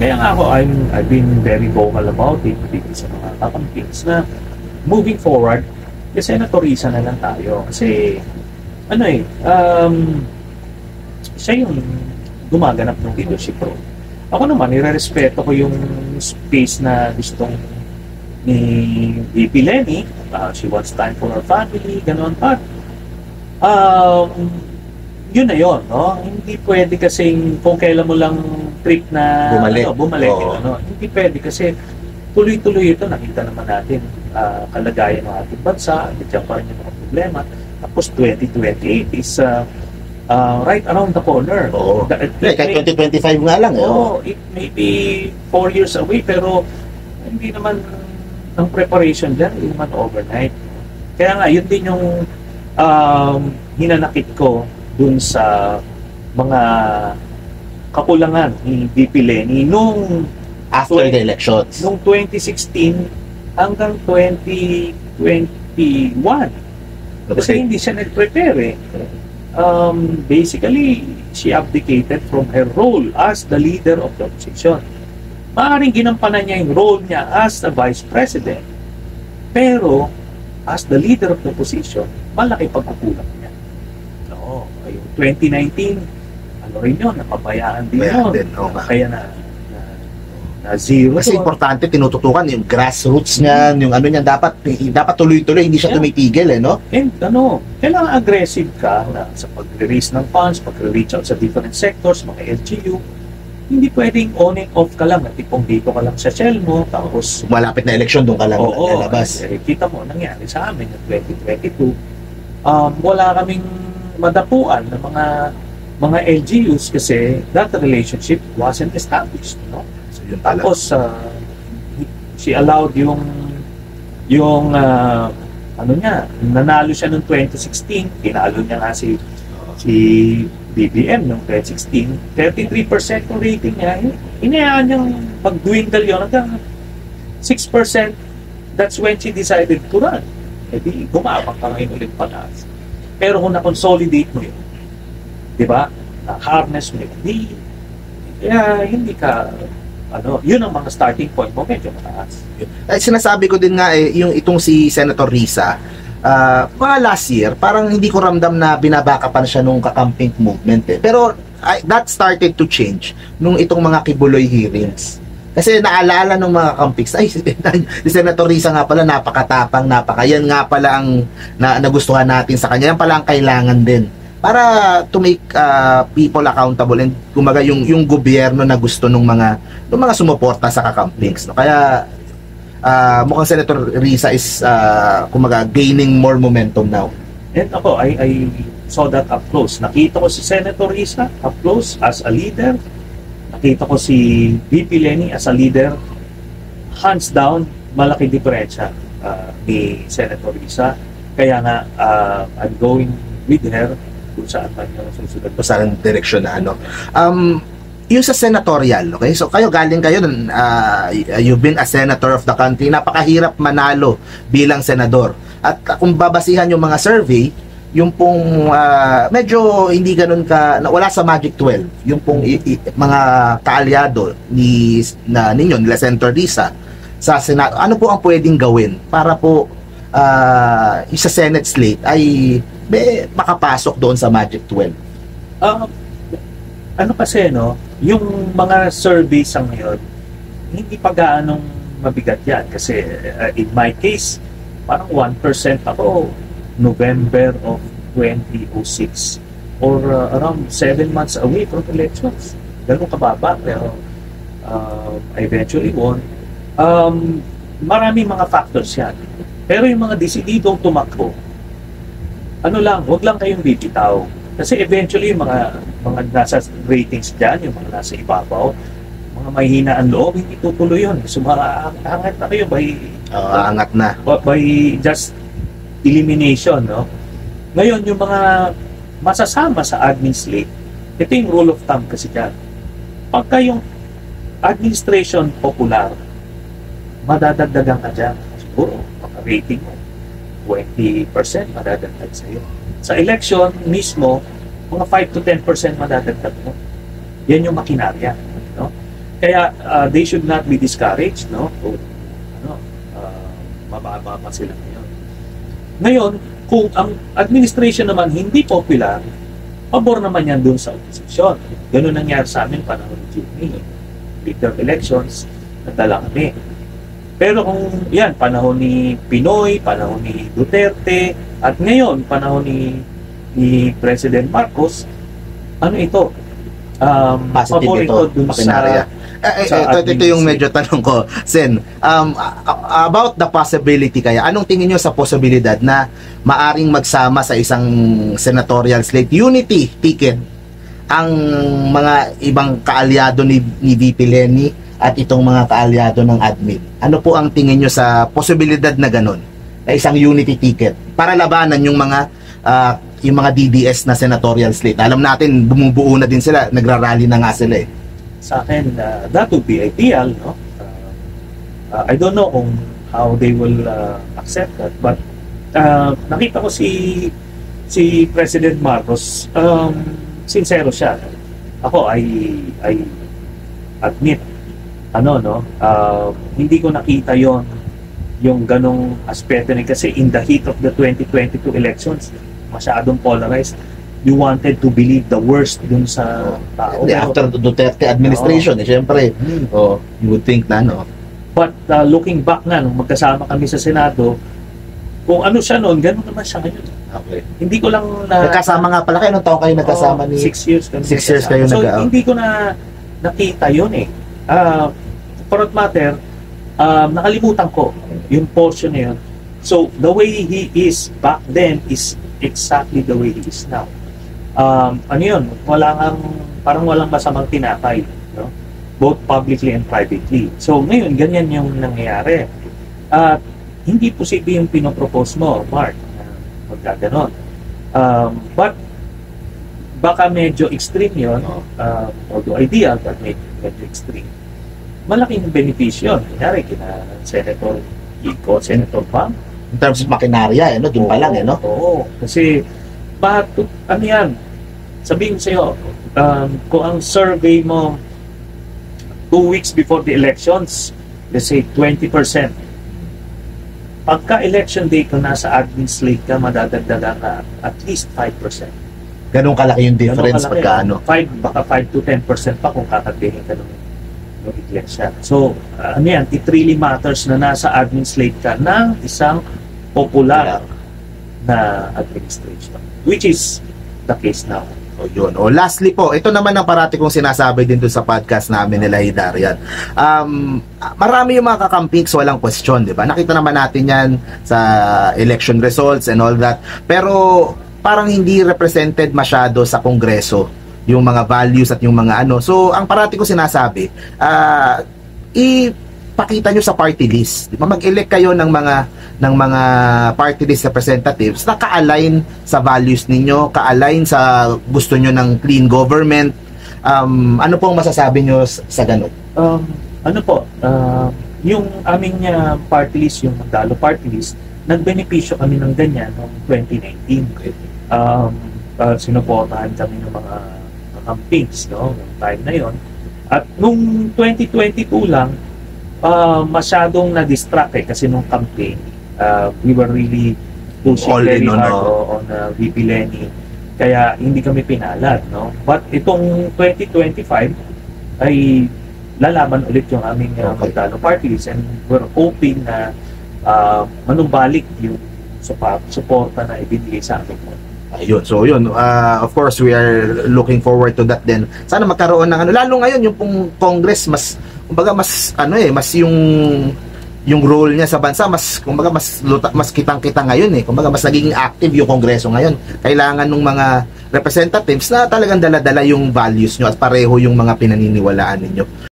Kaya nga ako, I've been very vocal about it dito sa mga kakampings na moving forward, kasi Senator Risa na lang tayo. Kasi, ano siya yung gumaganap ng leadership role. Ako naman, nire-respeto ko yung space na gustong ni VP Lenny. She wants time for her family, gano'n. But, yun na yun, no? Hindi pwede kasing kung kailan mo lang trip na bumalik hindi pwede kasi tuloy-tuloy ito. Nakita naman natin kalagayan ng ating bansa, nandiyan pa rin yung mga problema. Tapos 2028 is right around the corner. Kahit 2025 nga lang. It may be 4 years away, pero hindi naman ang preparation dyan, hindi naman overnight. Kaya nga, yun din yung hinanakit ko dun sa mga kakulangan ni VP Lenny nung after the elections. Nung 2016 hanggang 2021. Kasi hindi siya nag-prepare basically, she abdicated from her role as the leader of the opposition. Maaaring ginampanan niya yung role niya as the vice president. Pero, as the leader of the opposition, malaki pagkukulang niya. No, yung 2019, ano rin yun, napabayaan din yun. Kaya na zero. Kasi importante, tinututukan yung grassroots niyan, yung ano niyan, dapat tuloy-tuloy, hindi siya tumitigil, no? And kailangan aggressive ka na sa pag-release ng funds, pag-reach out sa different sectors, mga LGU. Hindi pwedeng on and off ka lang, tipong dito ka lang sa shell mo, tapos malapit na eleksyon, doon ka lang lalabas. Kita mo, nangyari sa amin yung 2022, wala kaming madapuan ng mga LGUs kasi that relationship wasn't established, no? So, tapos she allowed yung nanalo siya noong 2016, pinalo niya nga si BBM noong 2016, 33% yung rating niya. Inayaan niyang mag-dwindle yun hanggang 6%. That's when she decided to run. Di gumabang ka ngayon ulit pataas. Pero kung na-consolidate mo yun, di ba? Na-harness mo yun, hindi ka, yun ang mga starting point mo, medyo mataas. Sinasabi ko din nga itong si Senator Risa, mga last year, parang hindi ko ramdam na binabakapan siya nung kakamping movement Pero that started to change nung itong mga Kibuloy hearings. Kasi naalala ng mga kampiks, si Senator Risa nga pala, napakatapang, yan nga pala ang nagustuhan natin sa kanya. Yan pala ang kailangan din para to make people accountable and kumaga yung gobyerno na gusto ng mga sumuporta sa kakampings. No? Kaya mukhang Senator Risa is kumaga gaining more momentum now. And ako, I saw that up close. Nakita ko si Senator Risa up close as a leader. Nakita ko si VP Lenny as a leader. Hands down, malaki diferensya ni Senator Risa. Kaya nga, I'm going with her kung saan pa niya susunod. Saan direksyon na yung sa senatorial, okay? So galing kayo you've been a senator of the country. Napakahirap manalo bilang senador. At kung babasihan yung mga survey, yung pong medyo hindi ganun wala sa Magic 12. Yung pong mga kaalyado nila Senator Risa sa Senado, ano po ang pwedeng gawin para po sa Senate slate ay makapasok doon sa Magic 12? Kasi yung mga surveys sa ngayon, hindi pa gaanong mabigat yan. Kasi in my case, parang 1% ako November of 2006 or around 7 months away from elections. Ganun kababa, pero I eventually won. Maraming mga factors yan. Pero yung mga desididong tumakbo, wag lang kayong bibitaw. Kasi eventually, mga nasa ratings dyan, yung mga nasa ibabaw, mga mahihina ang loob, hindi tutuloy yun. Sumaangat na kayo by just elimination, no? Ngayon, yung mga masasama sa admin slate, ito yung rule of thumb kasi dyan. Pagka yung administration popular, madadagdagan ka dyan. Siguro, rating mo, 20% madadagdag sa'yo. Sa election mismo, mga 5 to 10% madadagdag mo. Yan yung makinarya. No? Kaya they should not be discouraged, no? Kung mababa pa sila ngayon. Ngayon, kung ang administration naman hindi popular, pabor naman yan dun sa opposition. Ganun nangyari sa amin panahon ni Jimmy. Midterm elections, nadala kami. Pero kung yan, panahon ni Pinoy, panahon ni Duterte, at ngayon, panahon ni President Marcos, ano ito? Positive pabor ito, dun makinarya. Ito yung medyo tanong ko, Sen. About the possibility kaya, anong tingin nyo sa posibilidad na maaring magsama sa isang senatorial slate unity ticket ang mga ibang kaalyado ni VP Leni at itong mga kaalyado ng admin? Ano po ang tingin nyo sa posibilidad na ganun? Na isang unity ticket para labanan yung mga DDS na senatorial slate. Alam natin, bumubuo na din sila, nagrarally na nga sila eh. Sa akin, that would be ideal, no? I don't know kung how they will accept that, but nakita ko si President Marcos, sincero siya. Ako, I admit, hindi ko nakita yung ganong aspeto niya, kasi in the heat of the 2022 elections, masyadong polarized. You wanted to believe the worst dun sa tao. After the Duterte administration, syempre, you would think na, no? But looking back na, nung magkasama kami sa Senado, kung ano siya noon, gano'n naman siya ngayon. Okay. Hindi ko lang na... Nagkasama nga pala kayo, nung taon kayo nagkasama ni... 6 years kami. 6 years kayo so, hindi ko na nakita yun eh. For that matter, nakalimutan ko yung portion na yun. So, the way he is back then is exactly the way he is now. Parang walang masamang tinatay, no? Both publicly and privately. So ngayon, ganyan yung nangyayari. At hindi posible yung pinopropose mo, Mark, na magkaganon. But baka medyo extreme yun, although ideal, but medyo extreme. Malaking benepisyo. Kunyari, kina Senator Kiko, Senator Pam. In terms of makinarya, doon pa lang, no? Oo, kasi yan, sabihin sa'yo, kung ang survey mo 2 weeks before the elections, let's say 20%, pagka-election day kung nasa admin slate ka, madadagdagan ka at least 5%. Ganun kalaki yung difference pagka ano? Baka 5 to 10% pa kung kakatihin ka ng iglesia. So, it really matters na nasa admin slate ka ng isang popular na administration, which is the case now. Yun. Lastly po, ito naman ang parati kong sinasabi din doon sa podcast namin nila Hidarian. Marami yung mga kakampiks, walang question, di ba? Nakita naman natin yan sa election results and all that. Pero parang hindi represented masyado sa Kongreso yung mga values at yung mga ano. So, ang parati ko sinasabi, ipakita nyo sa party list. Di ba? Mag-elect kayo ng mga party list representatives na ka-align sa values ninyo, ka-align sa gusto nyo ng clean government. Ano pong masasabi nyo sa ganun? Yung aming party list, yung Magdalo party list, nagbenepisyo kami ng ganyan noong 2019. Sinuportahan kami ng mga campaigns, no, noong time na yon. At nung 2022 lang, masyadong na-distract kasi nung campaign, we were really pushing very hard on VP Leni, kaya hindi kami pinalad, no? But itong 2025 ay lalaban ulit yung aming Magdalo party list, and we're hoping na manumbalik yung suporta na ibigay sa amin. Ayun. So yun, of course we are looking forward to that din. Sana magkaroon ng lalo ngayon yung pong Congress mas kumbaga mas yung role niya sa bansa mas kitang-kita ngayon kumbaga mas nagiging active yung Kongreso ngayon. Kailangan ng mga representatives na talagang dala-dala yung values nyo at pareho yung mga pinaniniwalaan ninyo.